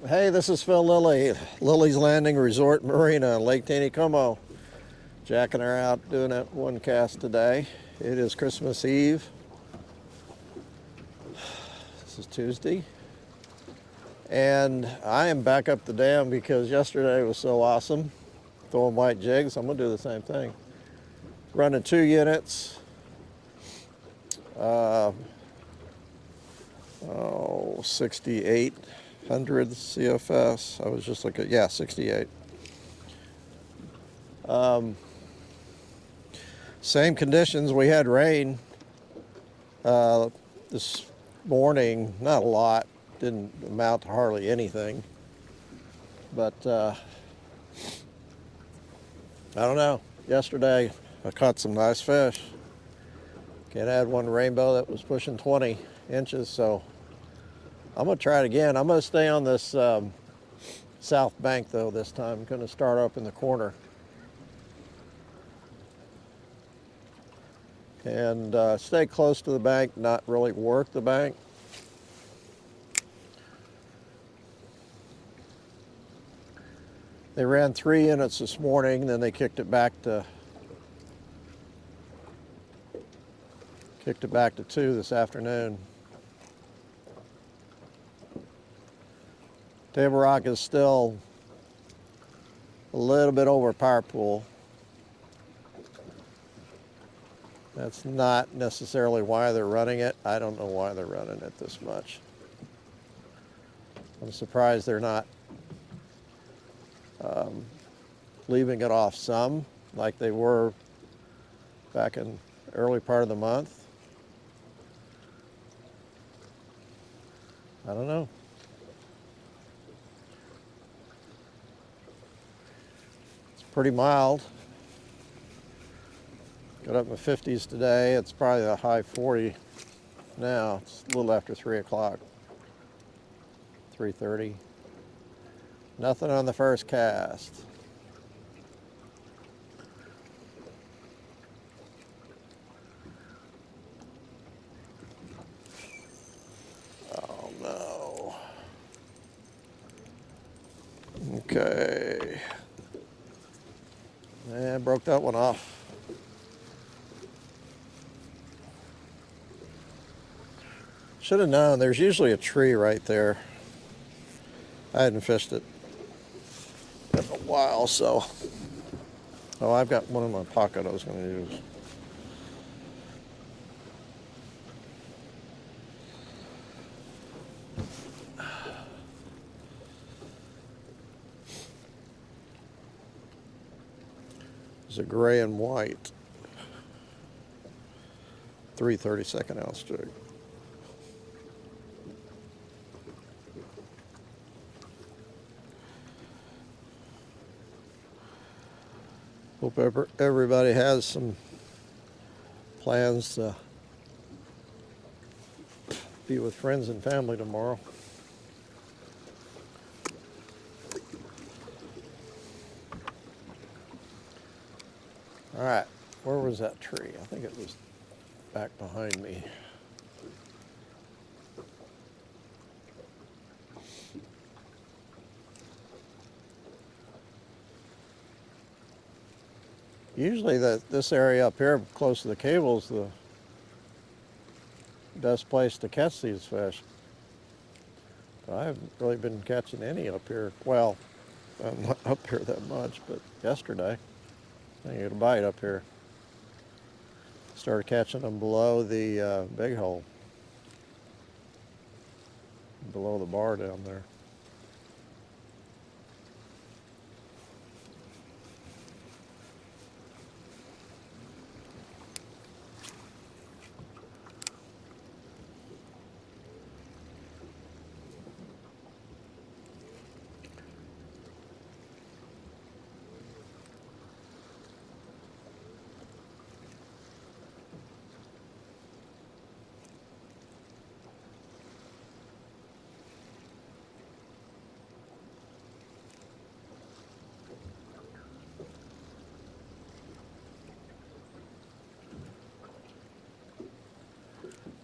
Hey, this is Phil Lilley, Lilley's Landing Resort Marina, Lake Taneycomo. Jacking her out, doing that one cast today. It is Christmas Eve. This is Tuesday. And I am back up the dam because yesterday was so awesome. Throwing white jigs, I'm gonna do the same thing. Running 2 units. 6,800 CFS. I was just looking, yeah, 68. Same conditions. We had rain this morning, not a lot, didn't amount to hardly anything, but I don't know. Yesterday I caught some nice fish. Kid had one rainbow that was pushing 20 inches, so I'm gonna try it again. I'm gonna stay on this south bank though this time. I'm gonna start up in the corner and stay close to the bank, not really work the bank. They ran 3 units this morning, then they kicked it back to 2 this afternoon. Table Rock is still a little bit over power pool. That's not necessarily why they're running it. I don't know why they're running it this much. I'm surprised they're not leaving it off some like they were back in the early part of the month. I don't know. It's pretty mild. Got up in the 50s today. It's probably a high 40 now. It's a little after 3 o'clock, 3:30. Nothing on the first cast. Oh no. Okay. Yeah, broke that one off. Should have known. There's usually a tree right there. I hadn't fished it in a while, so. Oh, I've got one in my pocket I was going to use. It's a gray and white 3/32 ounce jig. Hope everybody has some plans to be with friends and family tomorrow. All right, where was that tree? I think it was back behind me. Usually this area up here close to the cable is the best place to catch these fish. But I haven't really been catching any up here. Well, I'm not up here that much, but yesterday I didn't get a bite up here. Started catching them below the big hole, below the bar down there.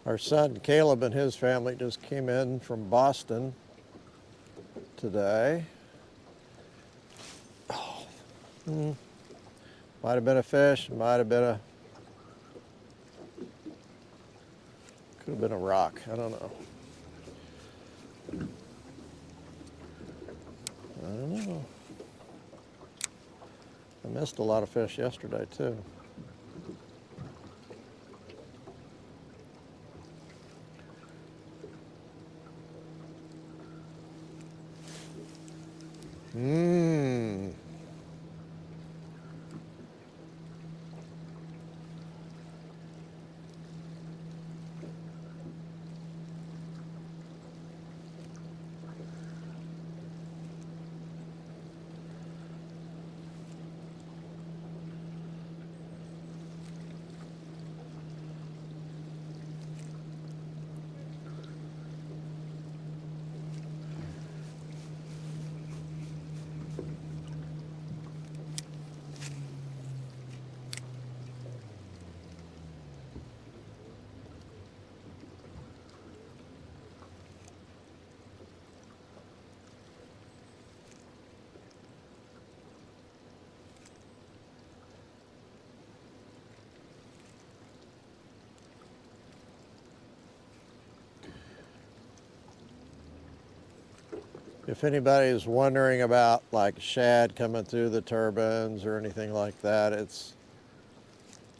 Our son Caleb and his family just came in from Boston today. Might have been a fish, might have been could have been a rock, I don't know. I don't know. I missed a lot of fish yesterday too. Mmm. If anybody's wondering about like shad coming through the turbines or anything like that, it's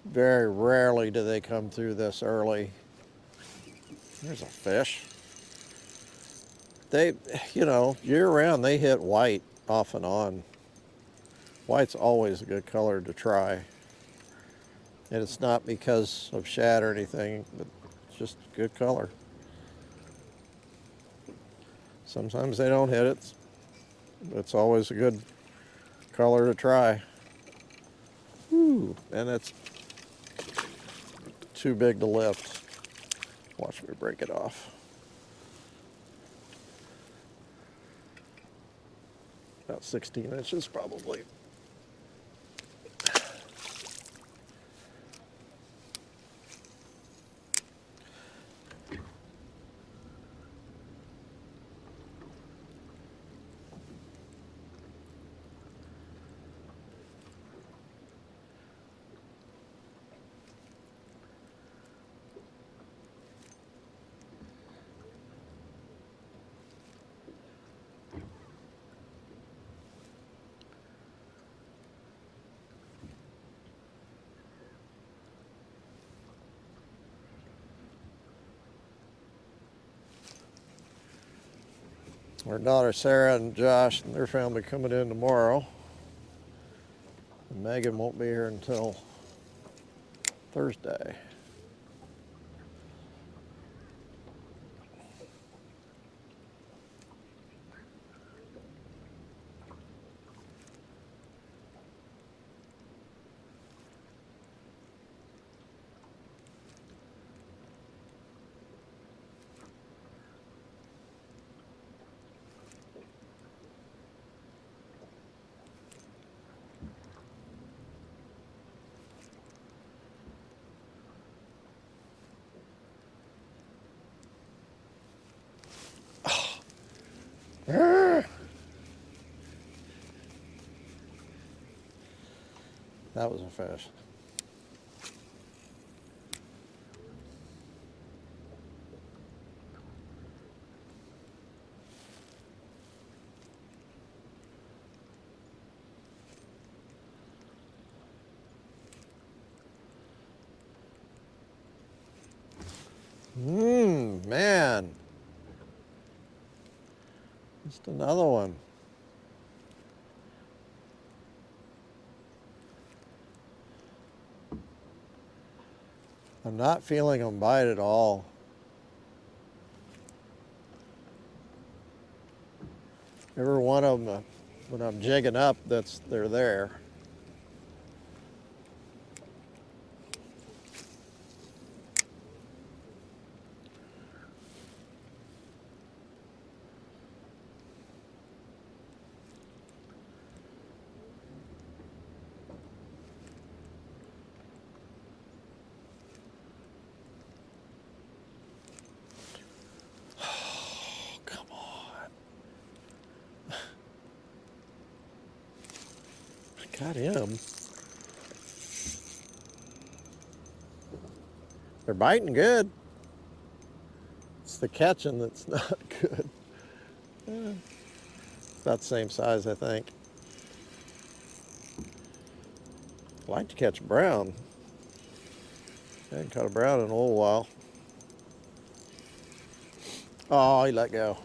very rarely do they come through this early. There's a fish. They, you know, year round they hit white off and on. White's always a good color to try. And it's not because of shad or anything, but it's just good color. Sometimes they don't hit it. It's always a good color to try. Ooh, and it's too big to lift. Watch me break it off. About 16 inches probably. Our daughter Sarah and Josh and their family coming in tomorrow. And Megan won't be here until Thursday. That was a fish. Man. Just another one. I'm not feeling them bite at all. Every one of them, when I'm jigging up, they're there. Come on. Got him. They're biting good. It's the catching that's not good. It's about the same size, I think. I like to catch a brown. I haven't caught a brown in a little while. Oh, he let go.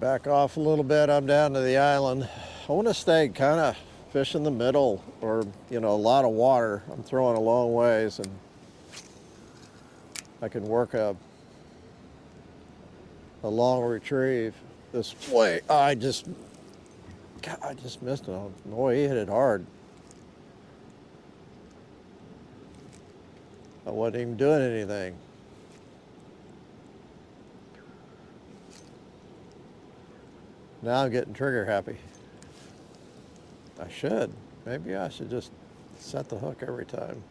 Back off a little bit. I'm down to the island. I want to stay kind of fish in the middle, or a lot of water. I'm throwing a long ways, and I can work a long retrieve this way. I just missed it. Boy, he hit it hard. I wasn't even doing anything. Now I'm getting trigger happy. I should. Maybe I should just set the hook every time.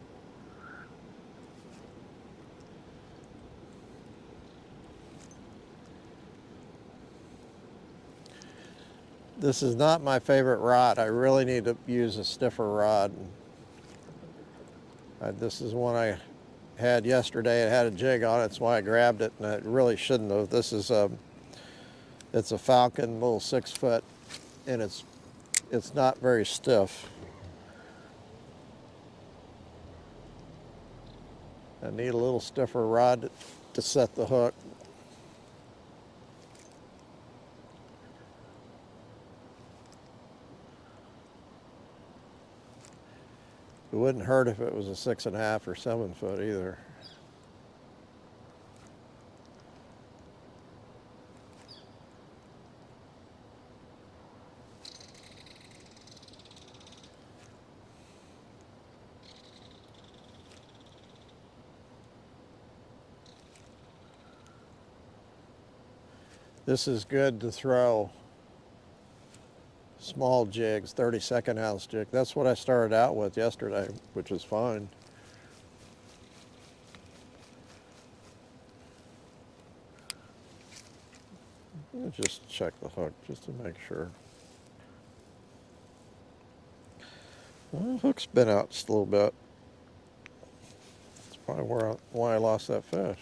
This is not my favorite rod. I really need to use a stiffer rod. This is one I had yesterday. It had a jig on it. That's why I grabbed it, and I really shouldn't have. This is it's a Falcon, little 6 foot, and it's not very stiff. I need a little stiffer rod to set the hook. It wouldn't hurt if it was a 6.5 or 7 foot either. This is good to throw small jigs, 32nd ounce jig. That's what I started out with yesterday, which is fine. I'll just check the hook just to make sure. Well, the hook's been out just a little bit. That's probably why I lost that fish.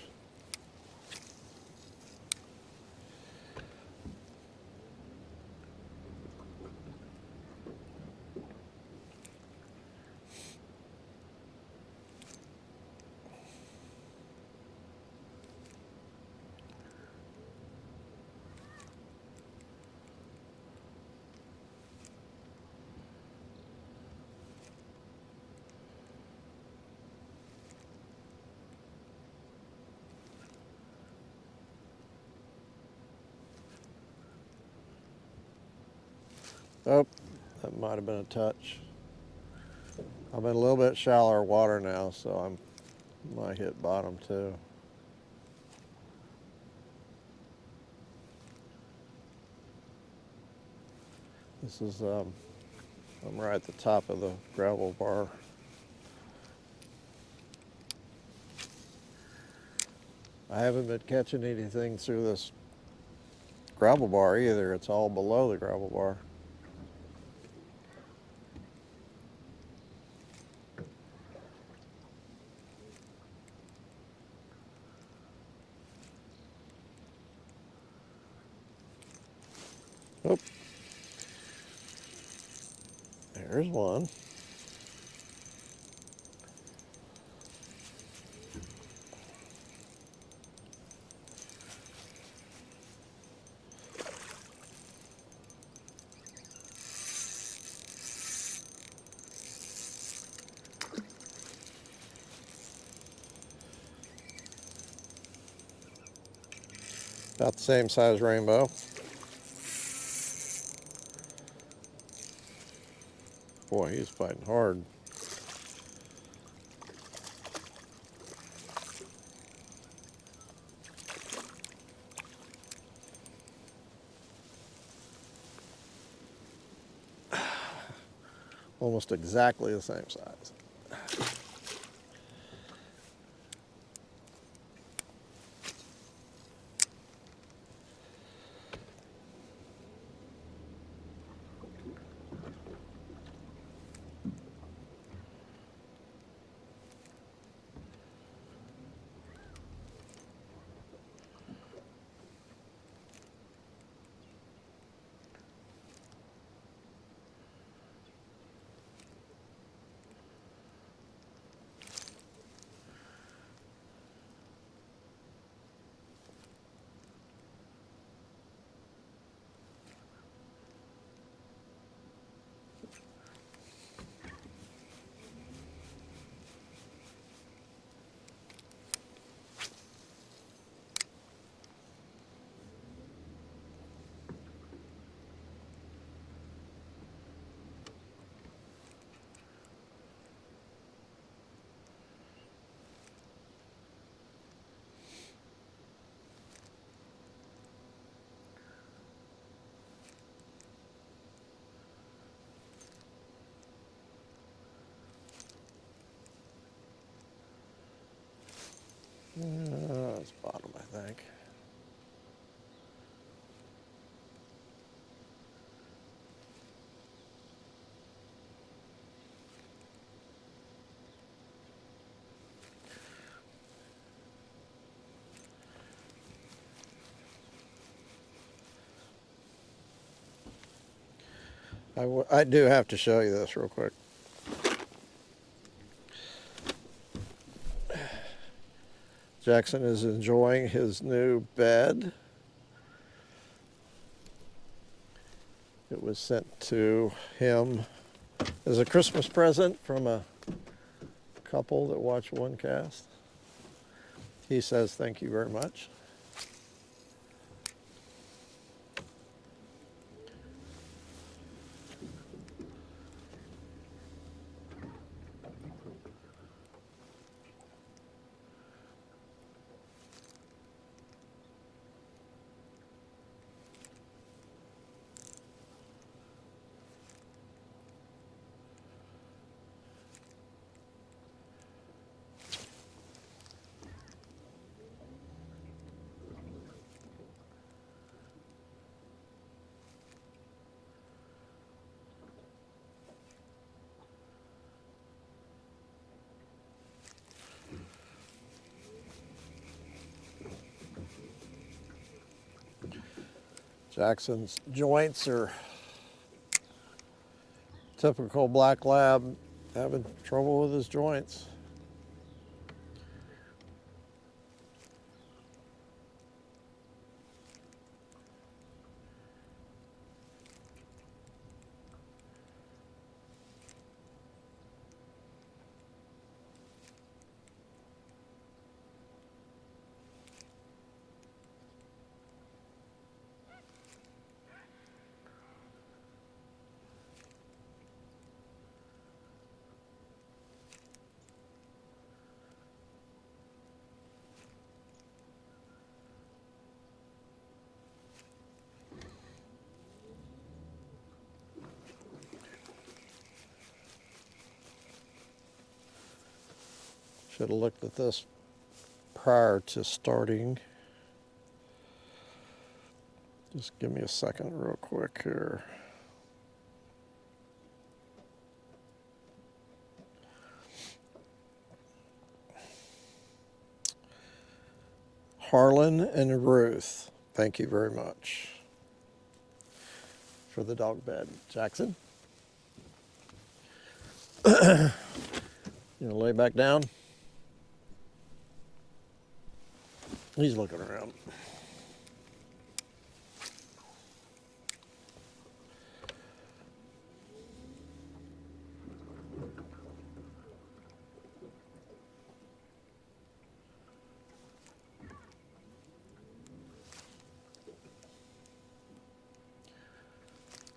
Oh, that might have been a touch. I'm in a little bit shallower water now, so I might hit bottom too. This is, I'm right at the top of the gravel bar. I haven't been catching anything through this gravel bar either. It's all below the gravel bar. Oh, there's one. About the same size rainbow. Boy, he's fighting hard. Almost exactly the same size. It's bottom, I think. I do have to show you this real quick. Jackson is enjoying his new bed. It was sent to him as a Christmas present from a couple that watch one cast. He says thank you very much. Jackson's joints are typical black lab, having trouble with his joints. Should have looked at this prior to starting. Just give me a second real quick here. Harlan and Ruth, thank you very much for the dog bed. Jackson? You gonna lay back down? He's looking around.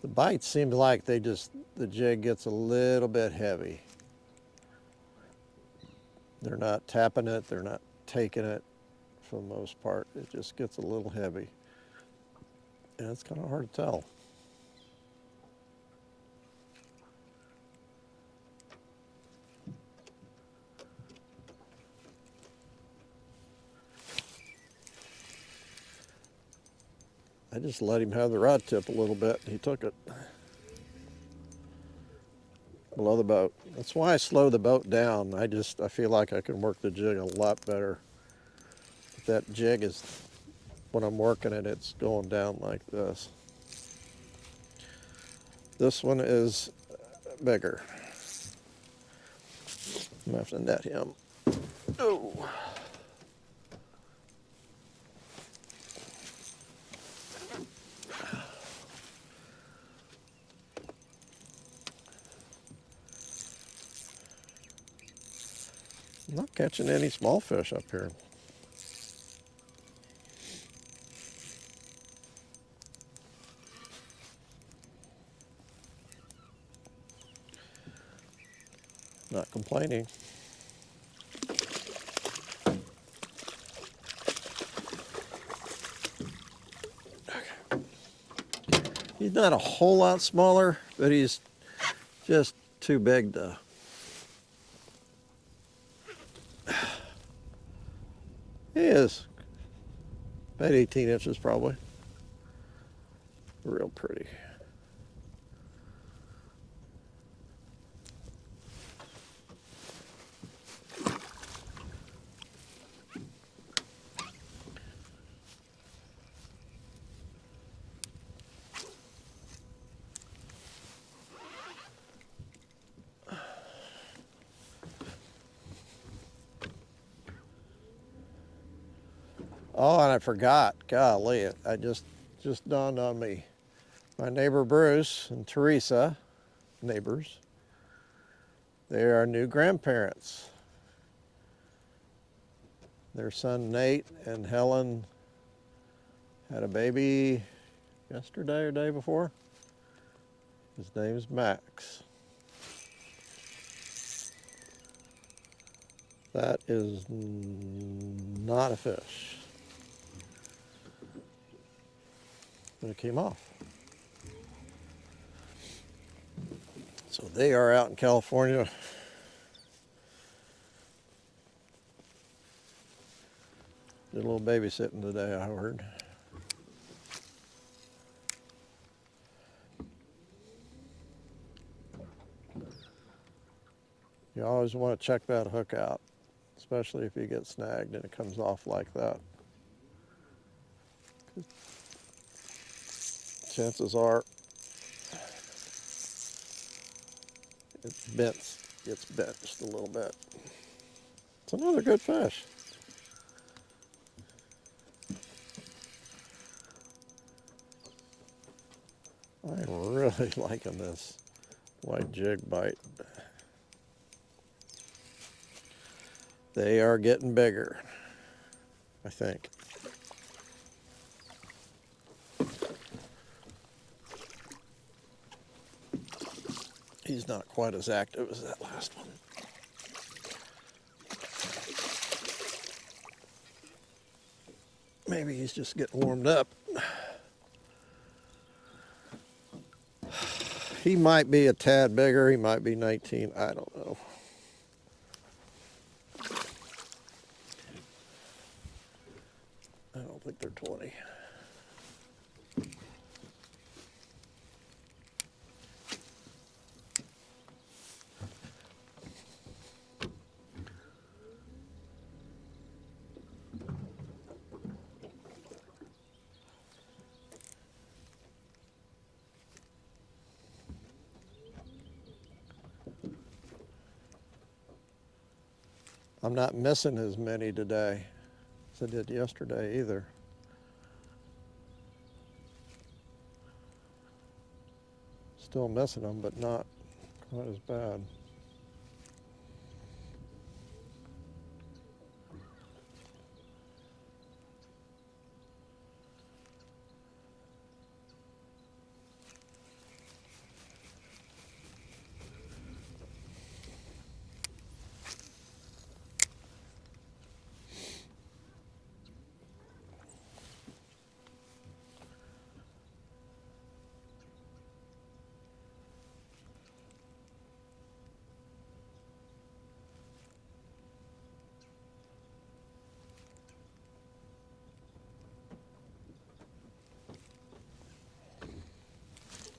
The bites seem like the jig gets a little bit heavy. They're not tapping it, they're not taking it for the most part. It just gets a little heavy. And it's kind of hard to tell. I just let him have the rod tip a little bit. He took it below the boat. That's why I slow the boat down. I feel like I can work the jig a lot better. If that jig is, when I'm working it, it's going down like this. This one is bigger. I'm gonna have to net him. Oh. I'm not catching any small fish up here. Not complaining. Okay. He's not a whole lot smaller, but he's just too big to. He is about 18 inches probably. Real pretty. Oh, and I forgot. Golly, I just dawned on me. My neighbor Bruce and Teresa, neighbors, they are new grandparents. Their son Nate and Helen had a baby yesterday or day before. His name's Max. That is not a fish. But it came off. So they are out in California. Did a little babysitting today, I heard. You always want to check that hook out, especially if you get snagged and it comes off like that. Chances are it's bent just a little bit. It's another good fish. I'm really liking this white jig bite. They are getting bigger, I think. He's not quite as active as that last one. Maybe he's just getting warmed up. He might be a tad bigger. He might be 19. I don't know. I don't think they're 20. I'm not missing as many today as I did yesterday either. Still missing them, but not quite as bad.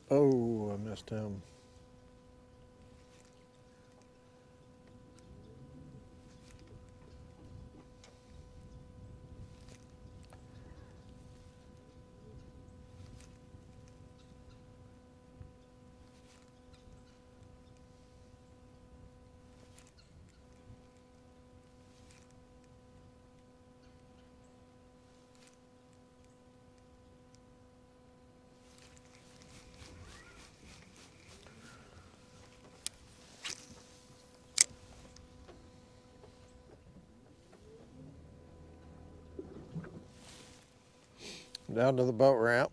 Oh, I missed him. Down to the boat ramp.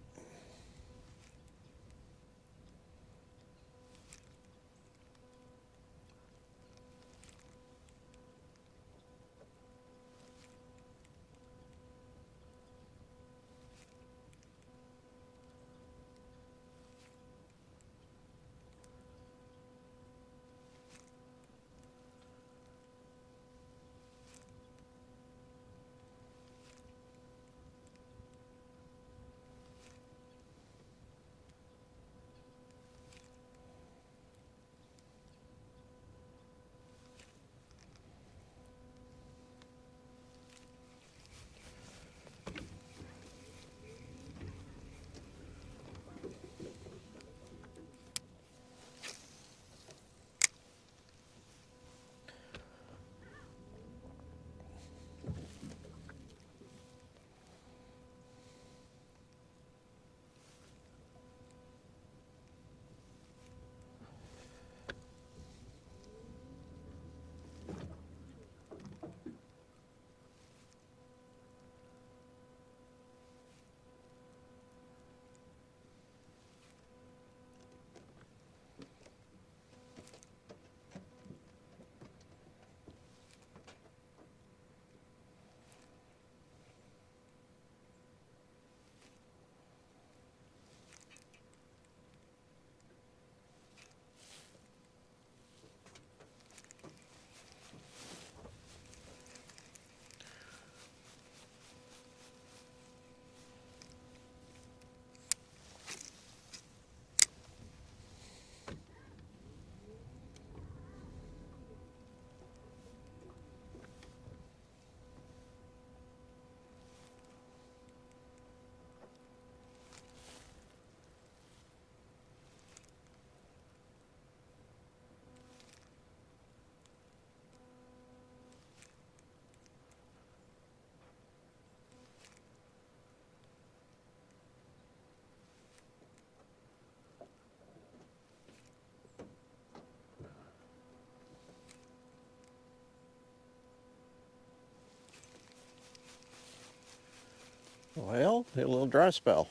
Well, hit a little dry spell.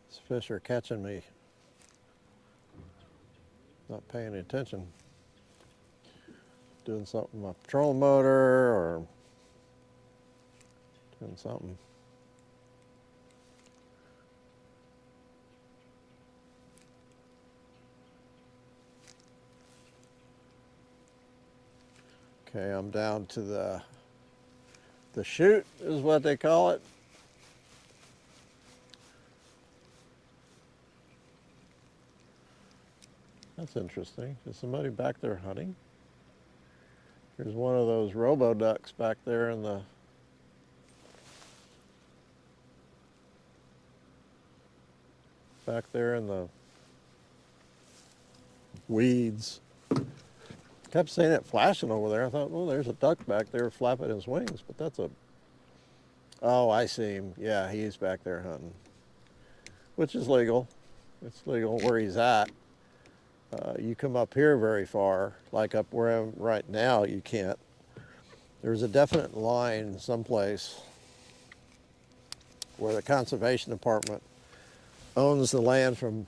These fish are catching me. Not paying any attention. Doing something with my patrol motor or doing something. Okay, I'm down to the chute is what they call it. That's interesting. Is somebody back there hunting? There's one of those robo ducks back there in the weeds. Kept seeing it flashing over there. I thought, well, there's a duck back there flapping his wings, but that's a... Oh, I see him. Yeah, he's back there hunting, which is legal. It's legal where he's at. You come up here very far, like up where I'm right now, you can't. There's a definite line someplace where the conservation department owns the land from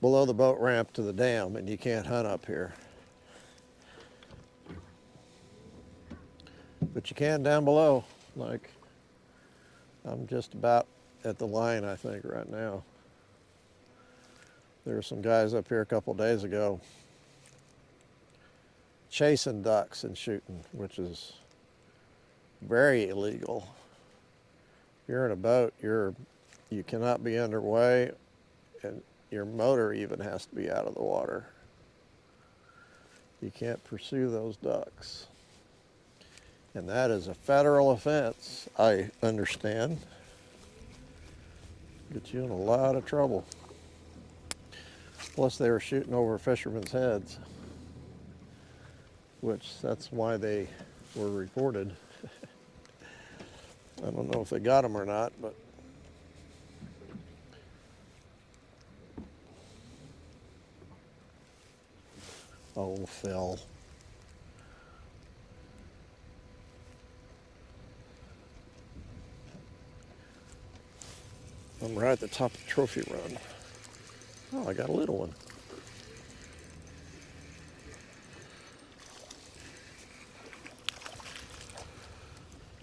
below the boat ramp to the dam, and you can't hunt up here. But you can down below. Like, I'm just about at the line, I think, right now. There were some guys up here a couple days ago chasing ducks and shooting, which is very illegal. If you're in a boat, you cannot be underway, and your motor even has to be out of the water. You can't pursue those ducks. And that is a federal offense, I understand. Get you in a lot of trouble. Plus they were shooting over fishermen's heads, which that's why they were reported. I don't know if they got them or not, but oh, Phil. I'm right at the top of the trophy run. Oh, I got a little one.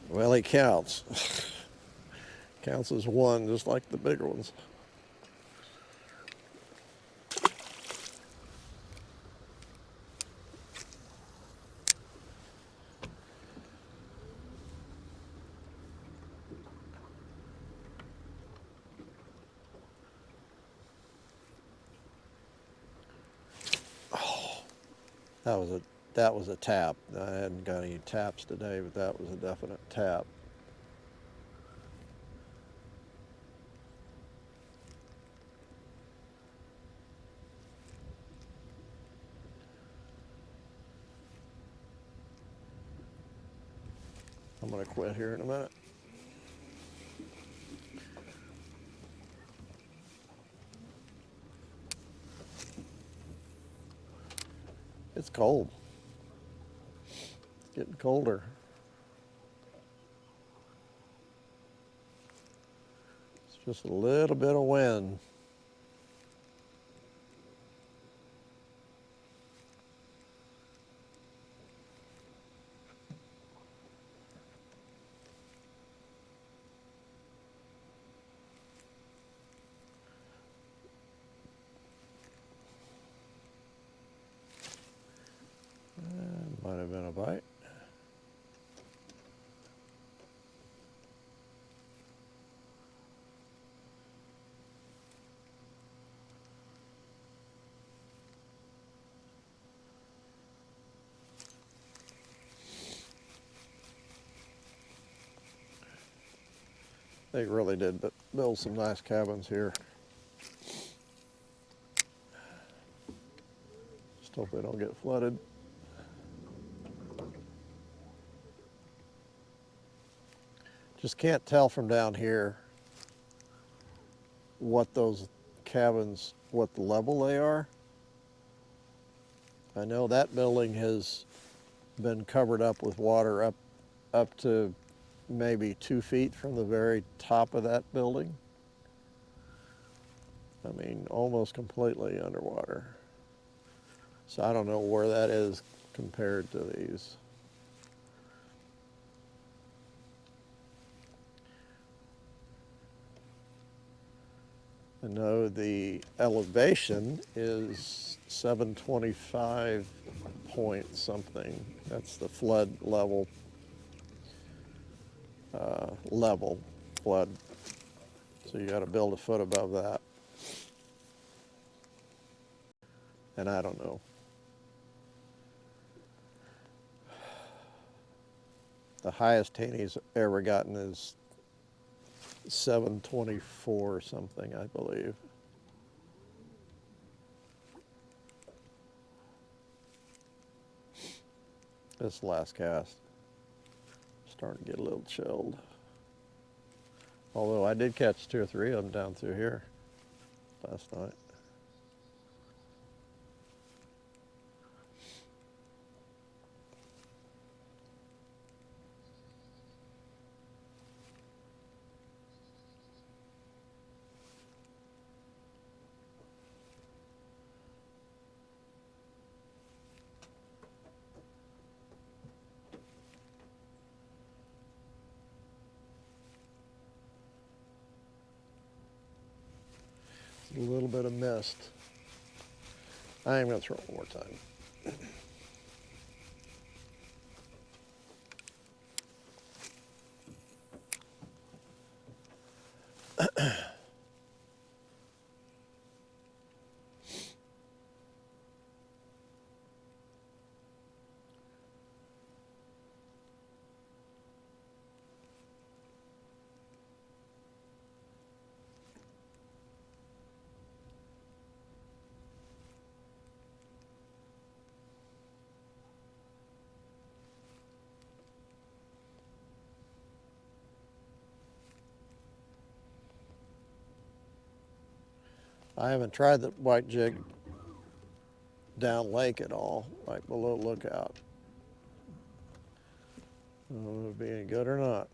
Well, he counts. Counts as one, just like the bigger ones. That was a tap. I hadn't got any taps today, but that was a definite tap. I'm gonna quit here in a minute. It's cold. It's getting colder. It's just a little bit of wind. Might have been a bite. They really did build some nice cabins here. Just hope they don't get flooded. Just can't tell from down here what those cabins, what the level they are. I know that building has been covered up with water up to maybe 2 feet from the very top of that building. I mean, almost completely underwater. So I don't know where that is compared to these. I know the elevation is 725 point something. That's the flood level, flood. So you got to build a foot above that. And I don't know. The highest Taney's ever gotten is 724 something, I believe. This last cast. Starting to get a little chilled. Although I did catch 2 or 3 of them down through here last night. A little bit of mist. I am going to throw it one more time. I haven't tried the white jig down lake at all, like below Lookout. I don't know if it'll be any good or not.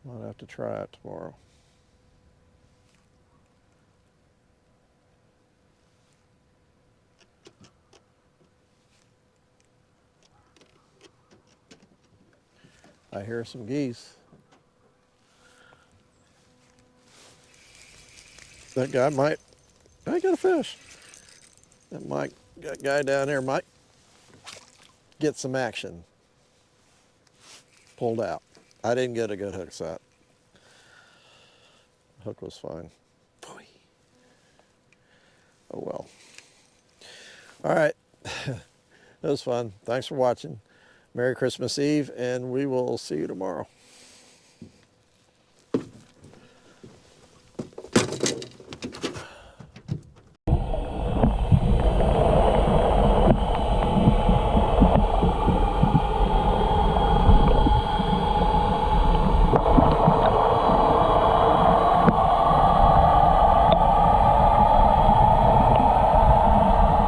Might have to try it tomorrow. I hear some geese. That guy might, I got a fish. That guy down there might get some action. Pulled out. I didn't get a good hook set. Hook was fine. Boy. Oh well. All right. That was fun. Thanks for watching. Merry Christmas Eve, and we will see you tomorrow.